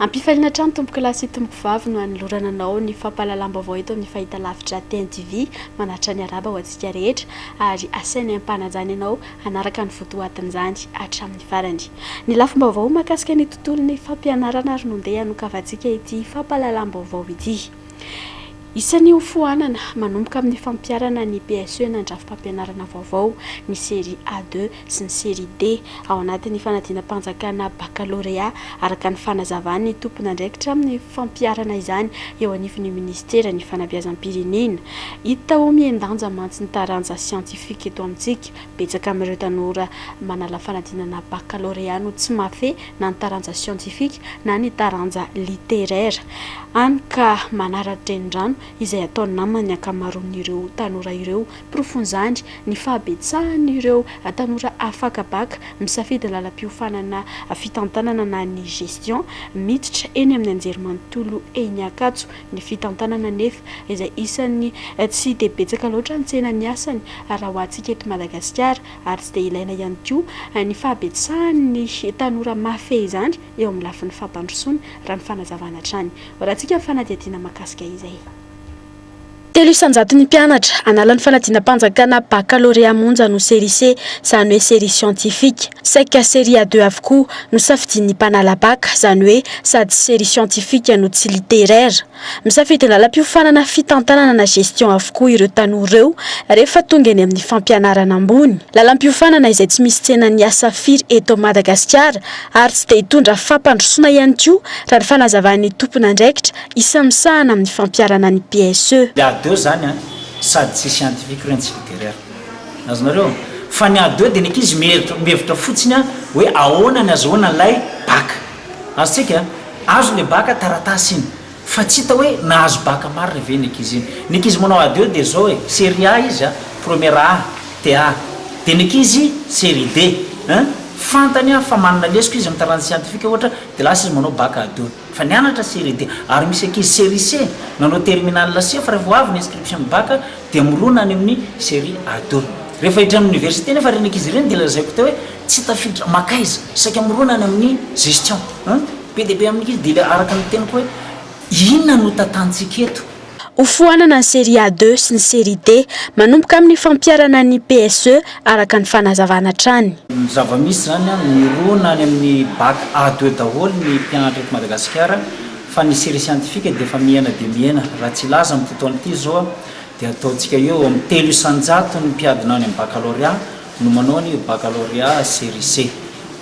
Ampifaliana trano tomboky lasy tomboky vavy no anolorananao ny fampahalalam-baovao eto amin'ny fahita lavitra TNTV manaritra ny araba ho antsika rehetra ary asaina ampanajany ianao anaraka ny fotoatin'izany hatramin'ny farany. Ny lafim-baovao mahakasika ny tontolon'ny fampianarana ary nondeha hanokavatsika ity fampahalalam-baovao ity. Isan'ny hofoanana manomboka amin'ny fampiarana ny PSE nandrafim-pampianarana vaovao ny série A2 sy ny série D ao anatin'ny fanadinam-panjakana baccalauréat araka ny fanazavan'ny tompon'andraikitra amin'ny fampiarana izany eo anifon'ny ministera ny fanabeazam-pirenena. Hita ho miendanja mantsy ny taranja siantifika eto amintsika. Betsaka amin'ireo tanora manala fanadinana baccalauréat no tsy mahafehy na ny taranja siantifika na ny taranja littéraire. Any ka manaratra renirano izay ataony namany ankamaroan'ireo tanora ireo profonjany ny fahabetsahan'ireo tanora afaka baka misafidy lalam-piofanana fitantanana na ny gestion miditra eny amin'ny anjerimanontolo eny Ankatso ny fitantanana nefa izay isan'ny tsy dia betsaka loatra ny tsena ny asany raha ho antsika eto Madagasikara ary tsy dia ilaina ihany koa ny fahabetsahan'ny tanora mafy izany eo amin'ny lafin'ny fampandrosoana raha ny fanazavana hatrany. Rahantsika ny fanadihadiana mahakasika izay. Telo isanjaton'ny mpianatra analany fanadinam-panjakana baccalauréat monja no série C izany hoe série scientifique. Saika série A2 avokoa no safidin'ny mpanala bac izany hoe sady série scientifique no tsy littéraire. Misafidy lalam-piofanana fitantanana na gestion avokoa ireo tanora ireo rehefa tonga eny amin'ny fampianarana ambony. Lalam-piofanana izay tsy misy tsena ny asa firy eto Madagasikara ary tsy dia hitondra fampandrosoana ihany koa raha ny fanazavan'ny tompon'andraikitra isamisahana amin'ny fampiarana ny PSE. A2 zany sady tsy scientifique reny tsy littéraire. Azonareo fa ny A2 dia ny ankizy mihevitra fotsiny hoe ahoana ny azoana lay bac. Azontsika azo le bac taratasy iny fa tsy hita hoe nahazo bac marina ve ny ankizy iny. Ny ankizy manao A2 dia zao hoe série A izy première A TA dia ny ankizy série D fantany fa manana lesiko izy amin'ny taranja scientifique ohatra dia lasa izy manao bac A2 fa nianatra série D ary misy ankizy série C nanao terminal C fa rehefa avy ny inscription amin'ny bac dia mirona any amin'ny série A2. Rehefa hiditra amin'ny université nefa reny ankizy ireny dia lazaiko teo hoe tsy tafiditra makaiza saika mirona any amin'ny gestion be dia be amin'ny izy dia araka ny teniko hoe inona no tatantsika eto. Hofoanana ny série A2 sy ny série D manomboka amin'ny fampiarana ny PSE araka ny fanazavana hatrany. Ny zava-misy zany mirona any amin'ny bac A2 daholo ny mpianatra eto Madagasikara fa ny série scientifique dia efa miaina dia miaina raha tsy laza amin'ny fotoana ity zao dia ataontsika eo amin'ny 300 ny mpiadina any amin'ny baccalauréat no manao ny baccalauréat série C.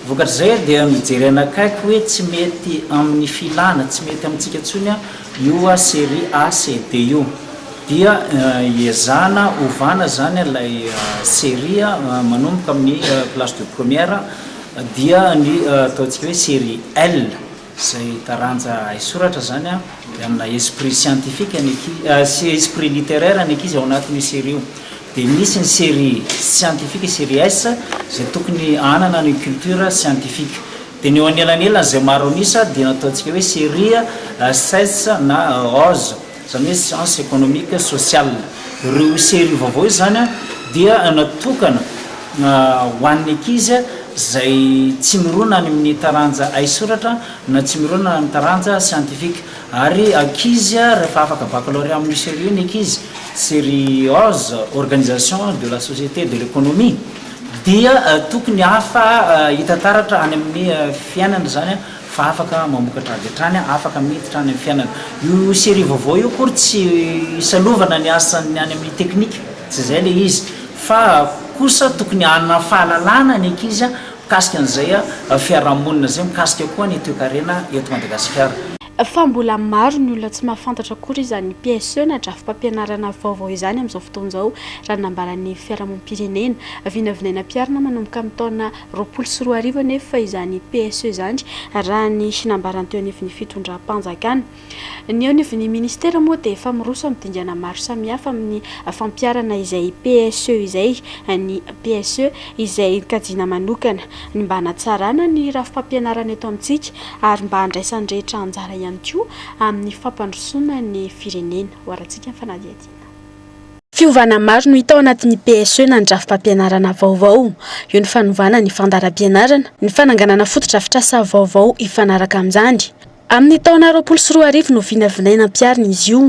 Vokatra zay dia mijerena akaiky hoe tsy mety amin'ny filana tsy mety amintsika ntsony io série A C D io dia iezana ovana zany ilay série manomboka amin'ny classe de première dia ny ataontsika hoe série L izay taranja isoratra zany amina esprit scientifique sy esprit littéraire ny ankizy ao anatin'io série io. Dia misy ny série scientifique série S izay tokony anana ny culture scientifique. Dia ny eo anelanelana izay maro anisa dia nataontsika hoe série SES na OZ izany hoe science économique sociale. Ireo série vaovao izany dia natokana ho an'ny ankizy izay tsy mirona any amin'ny taranja isoratra na tsy mirona amin'ny taranja scientifique ary ankizy rehefa afaka baccalauréat amin'ny série io ny ankizy série OZ organisation de la société de l'économie dia tokony hafa hitataratra any amin'ny fiainana zany fa afaka mamokatra avy hatrany afaka miditra any amin'ny fiainana. Io série vaovao io kory tsy isalovana ny asany any amin'ny teknika tsy zay le izy fa kosa tokony hanana fahalalana ny ankizy mikasika an'izay fiarahamonina zay mikasika koa ny toe-karena eto Madagasikara. Fa mbola maro ny olona tsy mahafantatra akory izany PSE na drafi-pampianarana vaovao izany amin'izao fotoana izao raha nambaran'ny fiarahamonim-pirenena vinavinaina mpiarana manomboka amin'ny taona 2024 nefa izany PSE izany raha ny nambarany teo anivon'ny fitondram-panjakana. Ny eo anivon'ny ministera moa dia efa miroso amin'ny dingana maro samihafa amin'ny fampiarana izay PSE izay ny PSE izay kajiana manokana ny mba hanatsarana ny rafi-pampianarana eto amintsika ary mba handraisan'ny rehetra anjara ihany koa amin'ny fampandrosoana ny firenena ho arantsika fanadihadiana. Fiovana maro no hita ao anatin'ny PSE na ny drafi-pampianarana vaovao. Io ny fanovana ny fandaharam-pianarana, ny fananganana fotodrafitrasa vaovao ifanaraka amin'izany. Amin'ny taona 2024 no vinavinaina ampiarina izy io,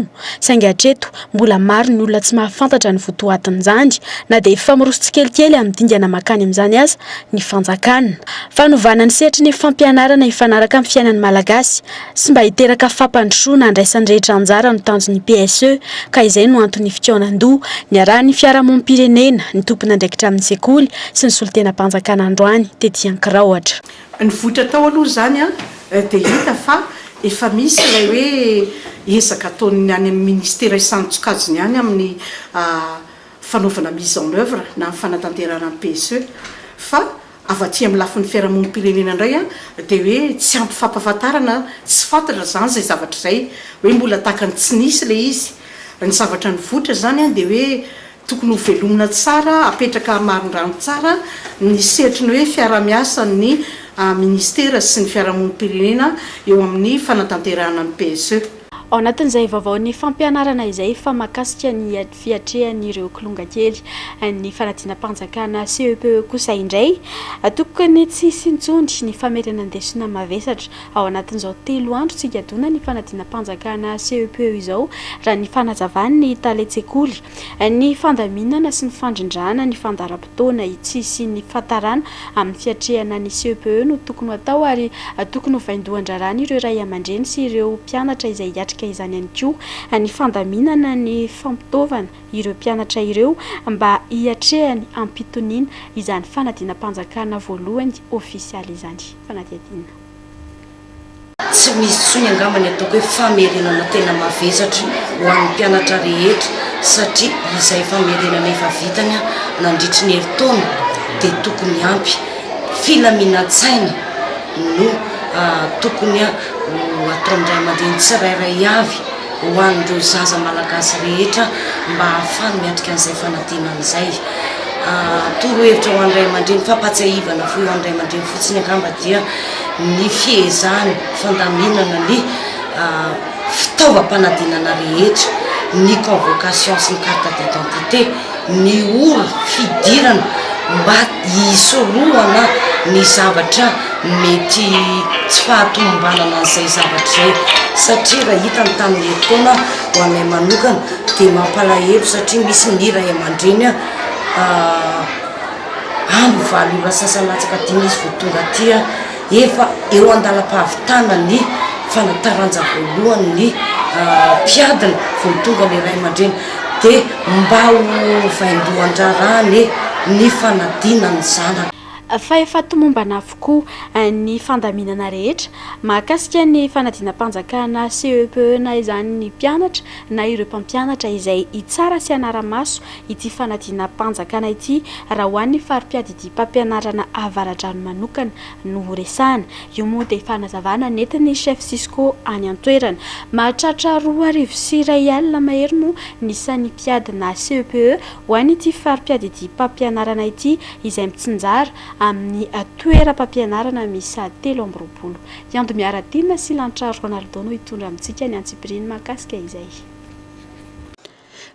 saingy hatreto mbola maro ny olona tsy mahafantatra ny votoatin'izany na dia famirosy tsikelikely amin'ny dingana makany amin'izany aza ny fanjakana. Fanovana ny sehatry ny fampianarana hifanaraka amin'ny fiainan'ny malagasy sy mba hiteraka fampandrosoana andraisan'ny rehetra anjara no tanjon'ny PSE, ka izay no antony fitiavan-doha niarahan'ny fiarahamonim-pirenena, ny tompona andraikitra amin'ny sekoly sy ny solon-tenam-panjakana androany Tetỳ Ankiraohatra. Ny votra tao aloha zany dia hita fa efa misy ilay hoe ezaka ataony any amin'ny ministera isan-tsokajiny any amin'ny fanaovana mise en œuvre na amin'ny fanatanterahana amin'ny PSE, fa avy aty amin'ny lafin'ny fiarahamonim-pirenena indray dia hoe tsy ampy fampahafantarana, tsy fantatra zany zay zavatra izay hoe mbola tahakany tsy nisy ilay izy. Ny zavatra ny votra zany dia hoe tokony ho velomina tsara, apetraka amaron-drano tsara ny sehatry ny hoe fiara-miasa ny ministera sy ny fiarahamonim-pirenena eo amin'ny fanatanterahana ny PSE. Ao anatin'izay vaovaon'ny fampianarana izay fa mahakasika ny fiatrehan'ireo kilonga kely ny fanadinam-panjakana CEPE kosa indray, tokony tsy sintsondry ny famerana andesina mavesatra. Ao anatin'izao 3 andro tsy gadona ny fanadinam-panjakana CEPE izao raha ny fanazavany taletsekoly, ny fandaminana sy ny fandrindrana, ny fandaram-potoana sy ny fatarana amin'ny fiatrehana ny CEPE no tokony atao, ary tokony ho vaindohan-drarana ireo ray aman-dreny sy ireo mpianatra izay hiatrika izany ihany koa ny fandaminana ny fampitaovana ireo mpianatra ireo mba hiatrehany ampitoniana izany fanadinam-panjakana voalohany ofisialy izany fanadihadiana. Tsy misy tsony angambany ataoko hoe famerenana tena mavesatra ho an'ny mpianatra rehetra, satria izay famerenana efa vitany nandritry ny herintaona dia tokony ampy filaminan-tsaina no tokony ataondray aman-dreny tsirairay avy ho an'ireo zaza malagasy rehetra mba ahafany miatrika an'izay fanadinana izay. Torohevitra ho an'ray aman-dreny fampatsiahivana fo ho an'ray aman-dreny fotsiny angamba dia ny fiezahany fandaminana ny fitaovam-panadinana rehetra, ny convocation sy ny carte d'identité, ny olo fidirana mba hisorohana ny zavatra mety tsy fahatomombanana an'izay zavatra izay, satria raha hita ny tamin'ny herintaona ho anay manokana dia mampalahelo, satria misy ny ray aman-dreny ambo valora sasalatsaka dimy izy vao tonga aty efa eo andalam-pahavitana ny fanataranja voalohany ny mpiadina vao tonga ny ray aman-dreny, dia mba ho vaindohan-drarany ny fanadinany zanaka. Fa efa tomombana avokoa ny fandaminana rehetra mahakasika ny fanadinam-panjakana CEPE na izany ny mpianatra na ireo mpampianatra izay hitsara sy anara-maso ity fanadinam-panjakana ity raha ho an'ny fari-piadidim-pampianarana avaradrano manokana no resahana. Io moa dia fanazavana nentin'ny chef Cisco any an-toerana. Mahatratra 2 alina mahery no nisan'ny mpiadina CEPE ho an'ity fari-piadidim-pampianarana ity izay mitsinjara amin'ny toeram-pampianarana misy 3 Iando Miaradina sy Lanitra Ronaldo no hitondra amintsika ny antsipiriny mahakasika izay.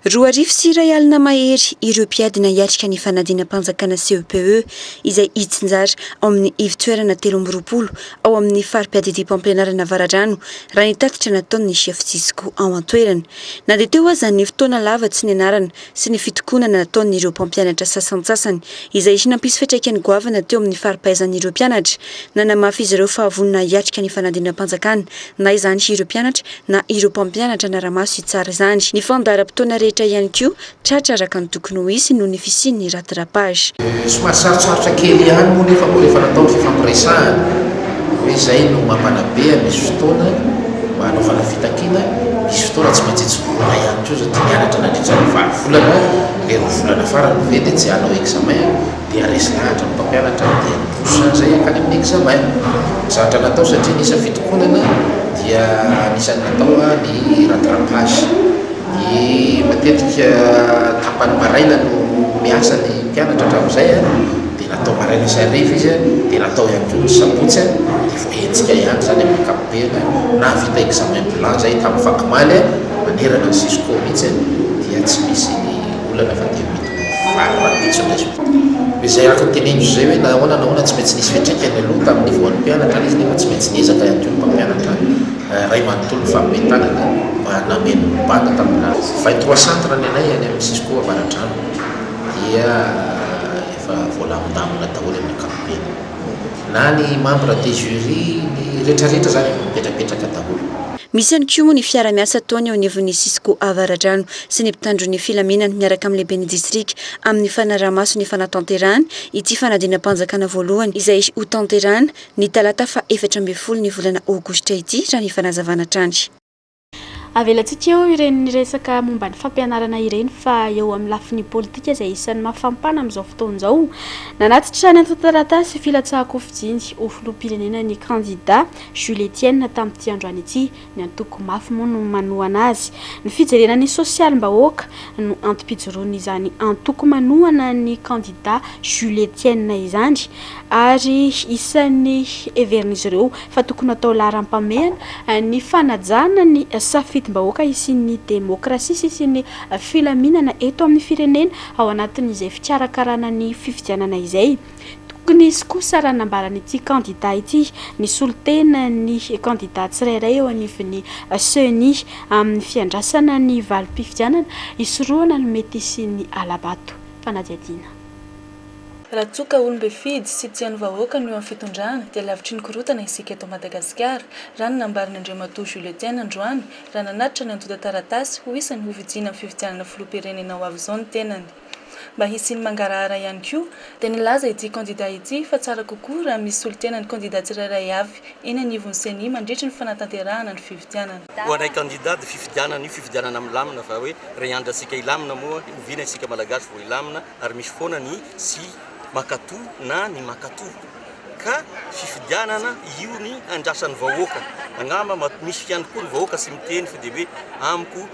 2 alina mahery ireo mpiadina hiatrika ny fanadinam-panjakana CEPE izay hitsinjara ao amin'ny ivitoerana 3 ao amin'ny fari-piadidim-pampianarana avaradrano raha ny tatitra nataon'ny chef Cisco ao an-toerana. Na dia teo aza ny fotoana lava tsy nianarana sy ny fitokonana nataon'ireo mpampianatra sasantsasany izay isy nampisy fiantraikany goavana teo amin'ny fari-pahaizan'ireo mpianatra, nanamafy izy ireo fahavonina hiatrika ny fanadinam-panjakana, na izany ireo mpianatra na ireo mpampianatra anara-maso hitsara izany. Ny fandaharam-potoana rehetra ihany koa tratra araka ny tokony ho isy noho ny fisian'ny rattrapage. Somary sarotsarotra kely ihany moa nefa mbola efa natao ny fifampiresahana hoe izay no mampanabe, misy fotoana mba hanaovana fitakiana, misy fotoana tsy maintsy tsoborona ihany koa satria mianatra nandritra ny 20 volana, le 2 volana farany ve dia tsy hanao examen dia resy lahatra ny mpampianatra dia miposana izay akany amin'ny examen. Zavatra natao satria nisa fitokonana dia anisan'ny natao ny rattrapage. Ny matetika tapany maraina no miasa ny mpianatra hatramin'izay dia natao maraina sy hariva izy dia natao ihany koa ny sabotsy dia voahentsika ihany zany amin'ny ankapobeny na vita examen blanc zay tamin'ny fakimaly manerana ny Cisco mihitsy dia tsy misy ny olana fa dia mity izay araka tenenjo zay hoe nahoana tsy maintsy nisy fiantraikany aloha tamin'ny voan'ny mpianatra izy nefa tsy maintsy niezaka ihany koa ny mpampianatra ray manontolo fampitanana mba nameno banga tamina 23 centre ny anay any amin'ny sisy koa avaratrano dia efa voalamindamina daholo amin'ny ankapobeny na ny membre des jury ny rehetrarehetra zany mipetrapetraka daholo. Misy ihany koa moa ny fiara-miasa ataony ao anivon'ny Sisiko Avaradrano sy ny mpitandron'ny filaminany miaraka amin'ny lehiben'ny distrika amin'ny fanaraha-maso ny fanatanterahana ity fanadina-mpanjakana voalohany izay ho tanterahana ny talata fa 14 ny volana aogositra ity raha ny fanazavana trandry. Avelantsika eo ireny resaka momba ny fampianarana ireny fa eo amin'ny lafiny politika izay isan'ny mafampana amin'izao fotoana izao. Nanatitra ny antotan-taratasy filatsahako fijiny ho filoham-pirenena ny candidat Jules Etienne tamin'ity androany ity ny antoko mafy moa no manohana azy. Ny fijerena ny sosialim-bahoaka no antom-pijoroana izany antoko manohana ny candidat Jules Etienne izany ary isan'ny everin'izy ireo fa tokony atao laharam-pameana ny fanajana ny safidim-bahoaka isin'ny demokrasia sy isin'ny filaminana eto amin'ny firenena ao anatin'izay fikarakarana ny fifidianana izay. Tokony izy kosa raha nambaran'ity candidat ity ny solotena ny candidat tsirairay eo anivon'ny CENI amin'ny fiandrasana ny valim-pifidianana isoroana ny mety isin'ny alabato fanadiadiana. Raha tsoka olombe fidy sy tian'ny vahoaka no eo amin'ny fitondrana dia lavitry ny korotana isika eto Madagasikara raha ny nambariny Andriamatoa Jules Etienne androany raha nanatitra ny antotan-taratasy ho isany ho vidiana amin'ny fifidianana filoham-pirenena ho avy izao ny tenany. Mba hisy ny mangarahara ihany koa dia nilaza ity candidat ity fa tsara kokoa raha misy solotena ny candidat tsirairay avy eny anivon'ny CENI mandritra ny fanatanterahana ny fifidianana. Ho anay candidat dia fifidianana io fifidianana milamina fa hoe ray andrasika ilamina moa oviana isika malagasy vao ilamina ary misy foana ny sy makatu na ny makatu ka fifidianana io ny andrasan'ny vahoaka angamba misy ihany koa ny vahoaka sy miteny fa dia hoe amiko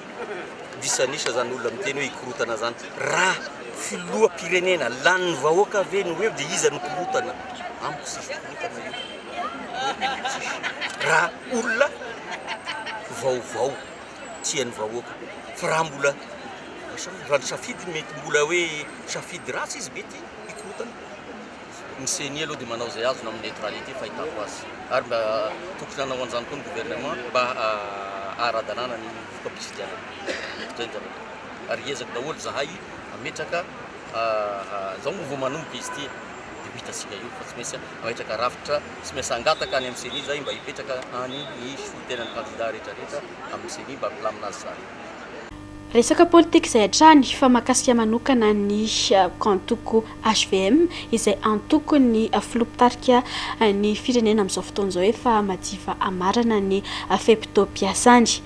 disanisa zany olona miteny hoe ikorotana zany raha filoham-pirenena lanin'ny vahoaka ve ny hoe dia iza ny korotana amiko sisy korotana io raha olona vaovao tian'ny vahoaka fa raha mbola raha ny safidy mety mbola hoe safidy ratsy izy mety ikorotana ny CENI aloha dia manao izay azony amin'ny neutralité fahitako azy ary mba tokony nanao an'izany koa ny gouvernement mba ara-dalàna ny fampifidianana zay ny zavatra ary ezaka daholo zahay ametraka zao moa vao manomboka izy ity dia hitasika io fa tsy maintsy ametraka rafitra tsy maintsy angataka any amin'ny CENI zay mba hipetraka any ny solitenan'ny candidat rehetrarehetra amin'ny CENI mba milamina azy zany. Resaka politika izay hatrany fa mahakasika manokana ny antoko HVM izay antoko ny filoha-pitarika ny firenena amin'izao fotoana izao efa madiva amarana ny fehim-pitom-piasany.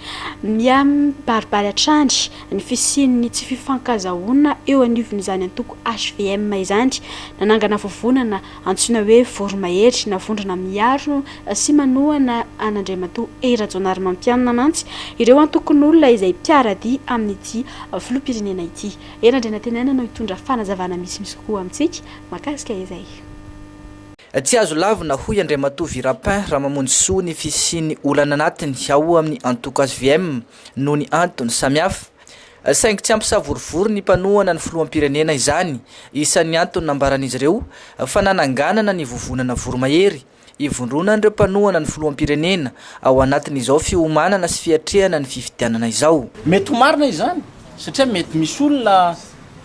Miambaribary hatrany ny fisian'ny tsy fifankazahoana eo anivon'izany antoko HVM izany nanangana vovonana antsoina hoe voromahery navondrona miaro sy manohana an'Andriamatoa Rajaonarimampianina mantsy ireo antokon'olona izay mpiaradia amin'ny ity filoham-pirenena ity. Erandrena tenenana hitondra fanazavana misy koa amintsika mahakasika izay. Tsy azo lavina hoy Andriamatoa Virapin raha mamonjy soa ny fisian'ny olana anatiny ao amin'ny antoko HVM noho ny antony samihafa. Saingy tsy ampisavorivory ny mpanohana ny filoham-pirenena izany isan'ny antony nambaran'izy ireo fa nananganana ny vovonana voromahery ivondrona ireo mpanohana ny filoham-pirenena ao anatin'izao fiomanana sy fiatrehana ny fifidianana izao. Mety ho marina izany satria mety misy olona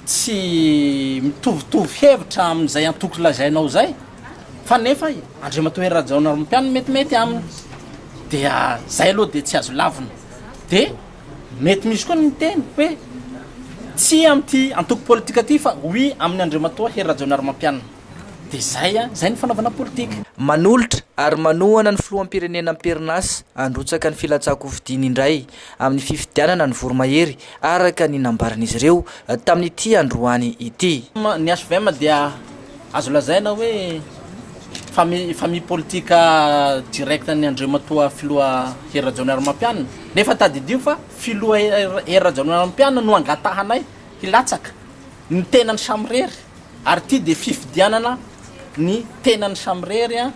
tsy mitovitovy hevitra amin'izay antoko lazainao zay fa nefa Andriamatoa Rajaonarimampianina metimety aminy dia zay aloha dia tsy azo lavina dia mety misy koa ny teny hoe tsy amin'ity antoko politika ty fa oui amin'ny Andriamatoa Rajaonarimampianina dia zay ny fanaovana politika. Manolotra ary manohana ny filoham-pirenena am-perinasa androtsaka ny filatsahako fidiana indray amin'ny fifidianana ny voromahery araka ny nambaran'izy ireo tamin'ity androany ity. Ny HVM dia azo lazaina hoe famille politika direct ny Andriamatoa filoha Rajaonarimampianina nefa tadidio fa filoha Rajaonarimampianina no angatahanay hilatsaka ny tenany samirery ary ty dia fifidianana ny tenany samirery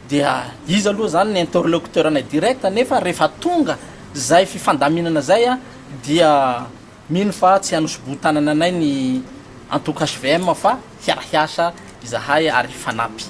dia izy aloha zany ny interlocuteur anay direct nefa rehefa tonga zay fifandaminana zay dia mino fa tsy hanosy-botanana anay ny antoko HVM fa hiarahiasa izahay ary fanampy.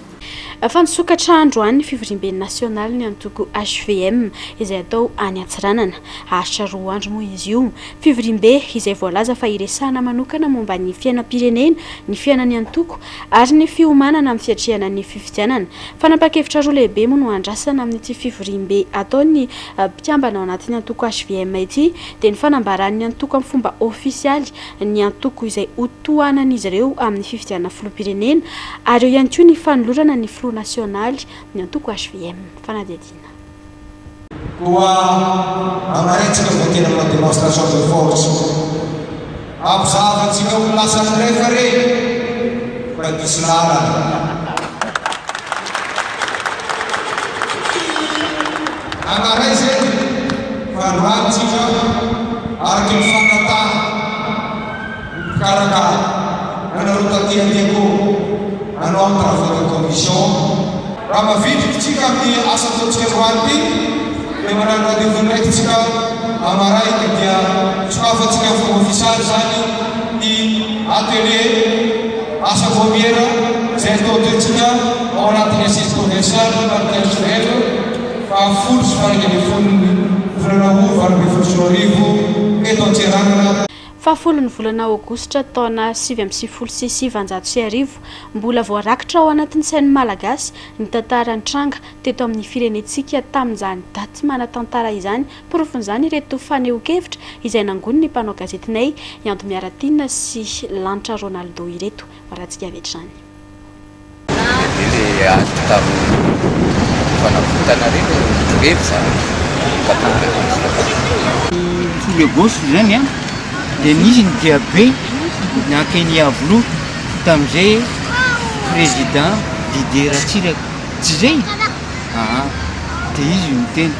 fa nisokatra androany fivoriam-be nasionaly ny antoko HVM izay atao any Antsiranana. Aritra 2 andro moa izy io. Fivoriam-be izay voalaza fa iresahana manokana momba ny fiainam-pirenena, ny fiainan'ny antoko ary ny fiomanana amin'ny fiatrehana ny fifidianana. Fanapa-kevitra roa lehibe moa no andrasana amin'ity fivoriam-be ataony mpiambana ao anatin'ny antoko HVM ity dia ny fanambaran'ny antoko amin'ny fomba ofisialy ny antoko izay hotohanan'izy ireo amin'ny fifidianana filoham-pirenena ary eo ihany koa ny fanolorana ny filoha nasionaly ny antoko HVM. Fanadihadiana. Koa amaretsika vao tena amina démonstration de force ampizavatsika ho lasan'ny refare fa diso lalana anaray zay faroantsika araky ny fanatana mikarakara nanarotatiatiako anao amin'ny travaux de commission raha mavidrikitsika amin'ny asa ataontsika androany ty dia manano rendez-vous ndraikitsika amaray dia sokafatsika fomba ofisialy zany ny atelier asa vomiera zay atao toetsika ao anatin'ny assise provinciale marikazovelo fa folo sy farakany folony volana ovo ary be folo sy roarivo eto Antsiranana. Fahafolo ny volana Aogositra taona 1996 mbola voarakitra ao anatin'ny sain'ny malagasy ny tantaran'ny tranga teto amin'ny firenetsika tamin'izany daty manatantara izany porofon'izany ireto faneho-kevitra izay nangony ny mpanao gazetinay Iando Miaratina sy Lanitra Ronaldo ireto maratsika avetrany. dia nisy ny diabe nankeny avoloha tamin'izay président Didier Ratsiraka tsy zay dia izy miteny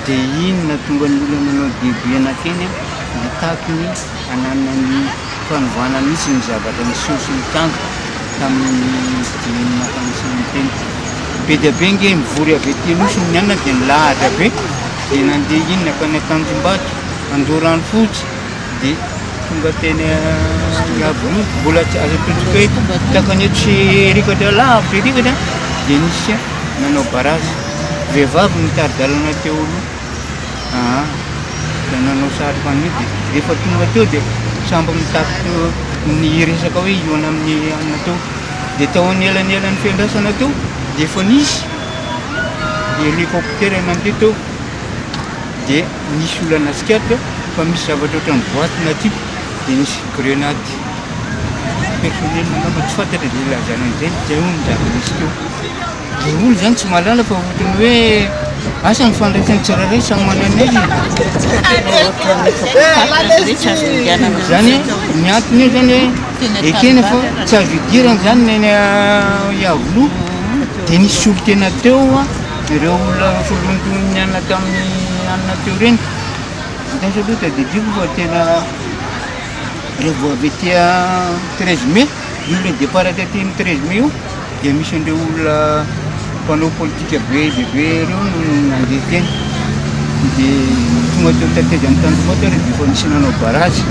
dia iny natonga ny olona manao diabe anankeny nataky ny ananana ny fanovana nisy ny zavatra ny sosy ny tanga tamin'ny dimy makamisy teny be dia be nge mivory avy ety nosy ny anana dia nilahatra be dia nandeha iny nakany Tanjombato andorano fotsy dia tonga teny avoloha mbola azo totsika hoe takany eto sy rikatra lavitra rikatra dia nisy nanao barazy vehivavy nitaridalana teo aloha da nanao satroka an'io dia rehefa tonga teo dia sambo mitaky ny resaka hoe iona amin'ny anina teo dia tao anelanelan'ny fiandrasana teo dia efa nisy hélicoptère nandeha teo dia nisy olana tsikaritra fa misy zavatra ohatran'ny boatina ty dia nisy grenady personnel nangamba tsy fantatra dia ilazana an'izay zay ho ny zava-misy teo dia olo zany tsy mahalala fa ohatrany hoe asa ny fandraisany tsiraray samy manana izy zany ny antony io zany hoe ekena fa tsy azo idirana zany neny avoloha dia nisy olo tena teo ireo olona folonton'ny anina tamin'ny anina teo reny dasa loata dia diko fa tena revo avy tia 13 mai io le départ aty ny 13 mai io dia misy andreo olona mpanao politika be bebe ireo no nandeha teny dia tonga teo tatedy amin'ny Tanjombato ary dia fa nisy nanao barazy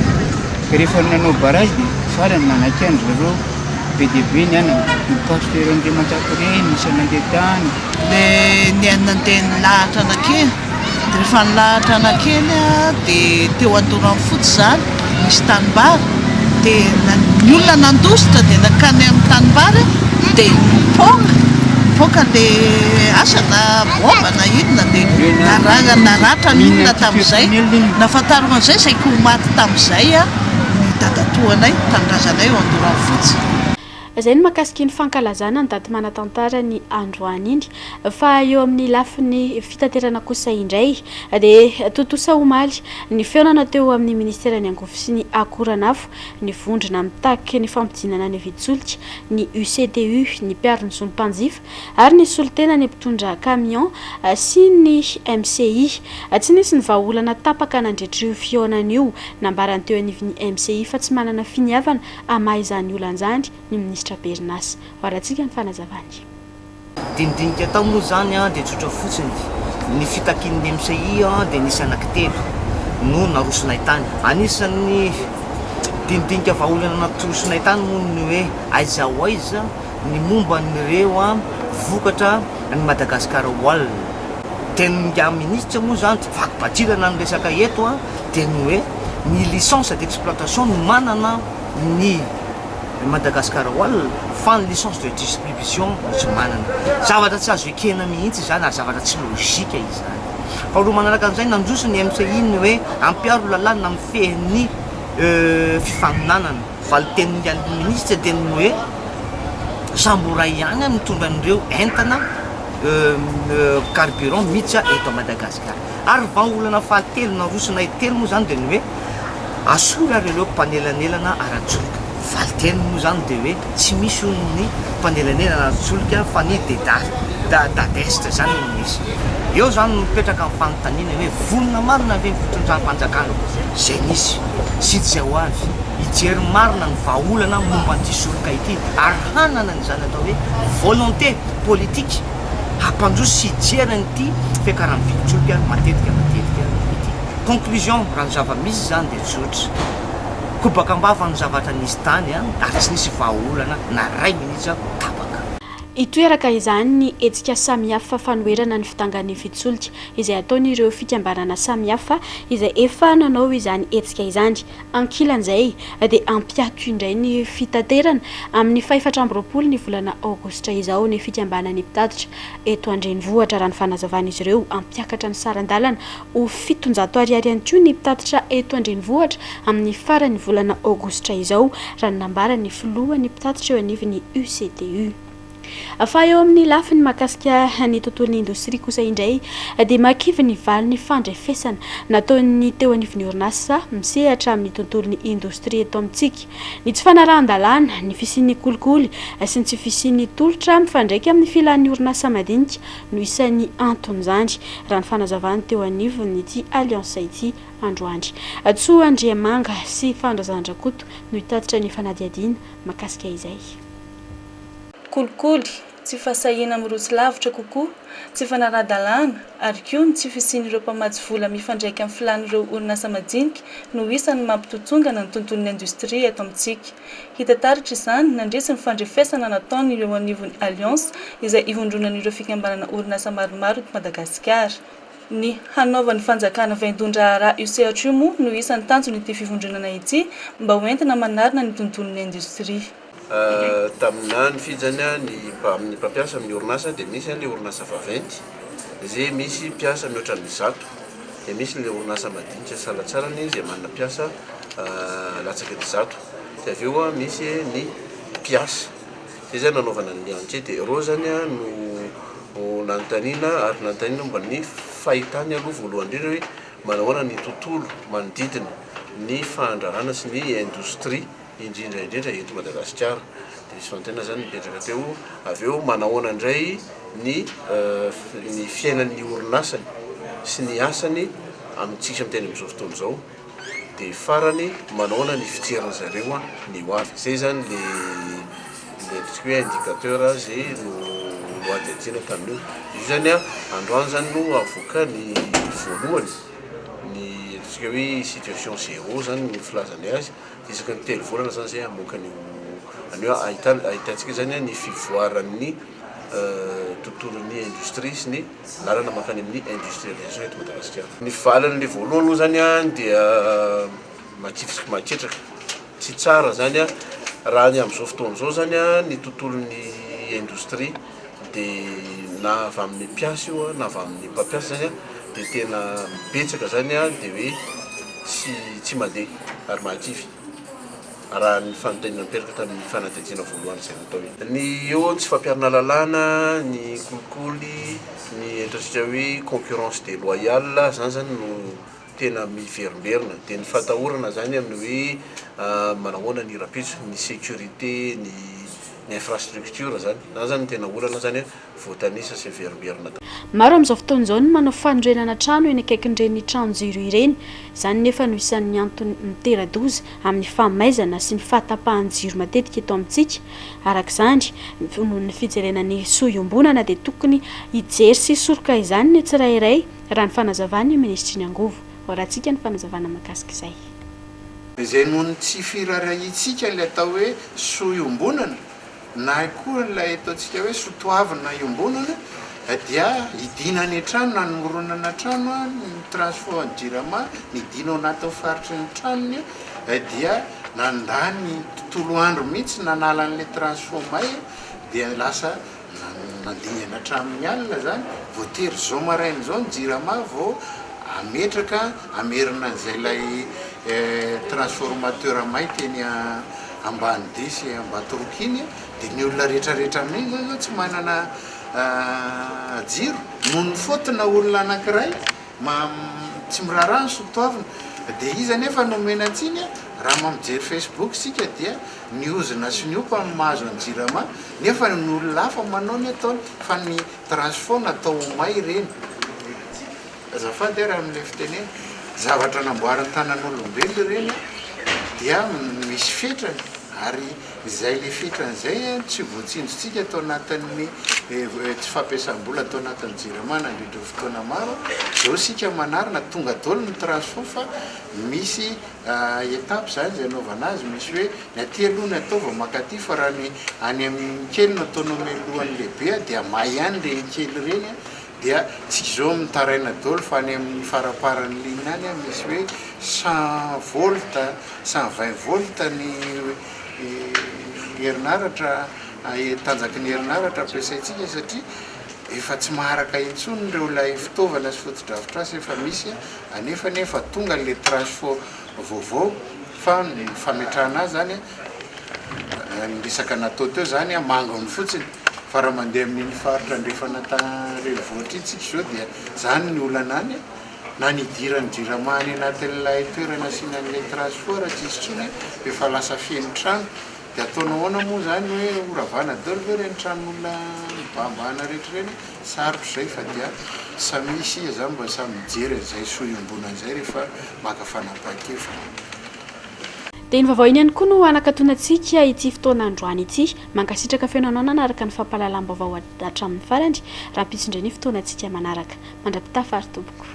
ka rehefa nanao barazy dia farany nanaky andro zareo be dia be ny anana ny pasteur Andriamantsako reny nisy nandeha tany le ny anandeha ny lahatra anakely dia rehefa nilahatra anakely dia teo Andorano fotsy zany misy tanimbary dia ny olona nandositra dia nakany amin'ny tanimbary dia nipoka dia asa na bomba na inona dia naratra ny olona tamin'izay nafantarana an'izay zay ko maty tamin'izay ny dadatoanay tanindrazanay eo Andorano fotsy. Izay ny mahakasiky ny fankalazana ny daty manatantara ny androany iny fa eo amin'ny lafiny fitaterana kosa indray dia totosa omaly ny feonana teo amin'ny ministera ny angofo sy ny akoranafo ny vondrona mitaky ny fampidinana ny viditsolika ny UCTU ny mpiaro ny solompanjifa ary ny solotena ny mpitondra camion sy ny MCI tsy nisy ny vahaolana tapaka nandretra io feonana io nambarany teo anivon'ny MCI fa tsy manana finiavana amaha izany olanjany ny ministra Bernas waratsika ny fanazavany dindinika tao moa zany dia tsotra fotsiny ny fitakin'ny MCI dia nisy anankitelo no narosonay tany anisan'ny dindinika vahaolana natorosonay tany moa ny hoe aiza ho aiza ny momba nyreo vokatra ny Madagasikara wal teny ya ministre moa zany vakibatirana ny resaka eto a teny hoe ny licence d'exploitation no manana ny Madagasikara wal fa ny licence de distribution tsy manana zavatra tsy azo ekena mihitsy zany ary zavatra tsy logika izy zany fa ro manaraka an'izay nandroso ny MCI ny hoe ampiaro lalàna amin'ny fehiny fifaninanana fa tenin'ny ministre dia ny hoe samboray ihany mitondra an'ireo entana carburant mitsa eto Madagasikara ary vaolana fahatelo narosona telo moa zany dia ny hoe asory ary ireo mpanelanelana ara-tsoloka valiteny moa zany dia hoe tsy misy ny mpanelanelana ara-tsoloka fa ny dadeste zany misy eo zany mipetraka amin'ny fanontaniana hoe vonona marina ve fitondram-panjakana zay nisy sy tsy ho avy hijery marina ny vaolana momba an'ity soloka ity ary hanana ny zany atao hoe volonté politique hampandroso sy hijery n'ity fiakaran'ny vitin-tsoloka matetika ity conclusion raha ny zava-misy zany dia tsotra kobaka ambava ny zavatra nisy tany ary tsy nisy vaolana na ray minitra tapaka itoeraka izany ny etsika samihafa fanoerana ny fitangan'ny fitsolika izay ataon'ireo fikambanana samihafa izay efa nanao izany etsika izany ankilan'izay dia ampiato indray ny fitaterana amin'ny faefatra amby roapolo ny volana aogositra izao ny fikambanany mpitatitra eto Andrenivohitra raha ny fanazavana izy ireo ampiakatra ny sarandalana ho 700 ariary ihany koa ny mpitatitra eto Andrenivohitra amin'ny farany volana aogositra izao raha nambarany filohan'ny mpitatitra eo anivon'ny UCTU. Afa eo amin'ny lafiny mahakasika ny tontolon'ny indostria kosa indray dia makivy ny valy ny fandrefesana nataony teo anivon'ny orinasa misehatra amin'ny tontolon'ny indostria eto amintsika ny tsy fanarahan-dalàna ny fisian'ny kolikoly sy ny tsy fisian'ny tolotra mifandraika amin'ny filan'ny orinasa madinika no isan'ny anton'izany raha ny fanazavany teo anivon'ity alliance ity androandry tsoa Andriamanga sy Fandrazandrakoto no hitatitra ny fanadiadiana mahakasika izay kolikoly tsy fahasahiana amin'ny rotsy lavitra kokoa tsy fanara-dalàna ary koa ny tsy fisian'ireo mpamatsy vola mifandraika amin'ny filan'ireo orinasa madinika no isan'ny mampitontongana ny tontolon'ny indostria eto amintsika hita taritra izany nandresy ny fandrefesana nataony ireo anivon'ny alliance izay ivondronan'ireo fikambanana orinasa maromaro eto Madagasikara ny hanaovan'ny fanjakana vaindondra ara UCTU moa no isan'ny tanjony ity fivondronana ity mba hoentina manarina ny tontolon'ny indostria taminany fijanya amin'ny mpampiasa amin'ny orinasa dia misy le orinasa vaventy izay misy mpiasa mihoatra ny 100 dia misy le orinasa madinika salatsarany izay manana mpiasa latsaka ny 100 dia avy eo misy ny mpiasa izay zany nanaovana ny liantsy dia reo zany no nanontaniana ary nanontaniana momba ny fahitany aloha voalohany indrindra hoe manahoana ny tontolo manodidina ny fandraharana sy ny indostria indrindra eto Madagasikara dia misy fanontaniana zany mipetraka teo avy eo manahoana indray ny fiainan'ny orinasany sy ny asany amintsika miteny amin'izao fotoana izao dia farany manahoana ny fijeriny zareo ny ho avy zay zany le hoe indicateur zay no adiadiana tamin'io io zany androany zany no avoaka ny voalohany ny atsika hoe situation zéro zany ny filazany azy isaka ny telo volana zany zay amoaka anio ahitantsika zany ny fivoaran'ny tontolon'ny industrie sy ny lalana makany amin'ny industrialisation eto Madagasikara. Ny valan'le voalohany aloha zany dia maketraka tsy tsara zany raha ny amin'izao fotoana izao zany ny tontolon'ny industrie dia na avy amin'ny mpiasa io na avy amin'ny mpampiasa zany dia tena mibetsaka zany dia hoe tsy mandeha ary makivy raha ny fanontaniana mipetraka tamin'ny fanadihadiana voalohany zay natao iny. Ny eo tsy fampiarana lalàna, ny kolikoly, ny ataontsika hoe concurrence déloyale zany zany no tena miverimberina dia ny fatahorana zany amin'ny hoe manahoana ny rapitso ny sécurité ny infrastructure zany zany tena olana zany voatanisa sy verimberina. Maro amin'izao fotoana izao no manao fanorenana trano eny akaikin'ireny trano jiro ireny izany nefa no isan'ny antony mitera-doza amin'ny famaizana sy ny fahatapahan'ny jiro matetika eto amintsika araka izany ny fijerena ny sohiombonana dia tokony hijery sy soroka izany ny tsirairay raha ny fanazavany ministry ny angovo rahantsika ny fanazavana mahakasika izay. Izay noho ny tsy firarahintsika ilay atao hoe sohiombonana na koa lay ataontsika hoe sotoavina iombonana dia idinany an-trano na noronana trano a ny transport ny jirama nidina ao anatin'ny faritry ny tranony dia nandany tontolo andro mihitsy nanala n'la transport may dia lasa nandingana tramin'ny alina zany voatery zao marainy zao ny jirama vao ametraka amerina an'izay lay transformateur may teny ambany disy ambatorokiny dia ny olona rehetrarehetra amin'iny zao tsy manana jiro noho ny fotona olona anankiray tsy miraharaha ny sotoavina dia izy anefa nomena antsiny raha mamijery Facebook sika dia niozina sy niopa amin'ny mahazo ny jirama nefa ny olona hafa manao ny ataony fa ny transport natao may ireny azafady raha amin'ilay fitenena zavatra namboarin'ny tanan'olombelo ireny dia misy fetrany ary izay le fetran'izay tsy voatsinjotsika atao anatin'ny tsy fampiasam-bola atao anatin'ny jirama nandrindra fotoana maro zao sika manarina tonga daholo ny transport fa misy etape zany zay anaovana azy misy hoe ny aty aloha ny ataova makaty fa raha ny any amin'ny kely no ataonao mialohan'ny lehibe dia may ihany le kely ireny dia tsy zao mitaraina daholo fa any amin'ny faraparan'ny ligne any misy hoe 100 volt 120 volt ny herinaratra tanjaky ny herinaratra ampiasaitsika satria efa tsy maharaka intsony reo lay fitaovana sy fotodrafitrasa efa misy anefa nefa tonga le transport vaovao fa ny fametrahana azy zany miresaka natao teo zany mangony fotsiny fa raha mandeha amin'iny faritra andrefa natarevohatra itsika zao dia zany ny olana any na nidirany jiramany anatin'ilay toerana sinan'ilay transport tsy izy tsony efa lasa fieny trano dia ataonao ahoana moa zany hoe oravana daholo ve reny tranon'olona mibahambahana rehetra reny sarotro zay fa dia samisy zany mba samy mijery zay soa iombonan'izay rehefa maka fanapahan-kevitra dia ny vaovao iny ihany koa no anakatonantsika ity fotoana androany ity mankasitraka fiainanao nanaraka ny fampahalalam-baovao hatramin'ny farany raha mpisindray ny fotoana antsika manaraka mandrapita fary tompoko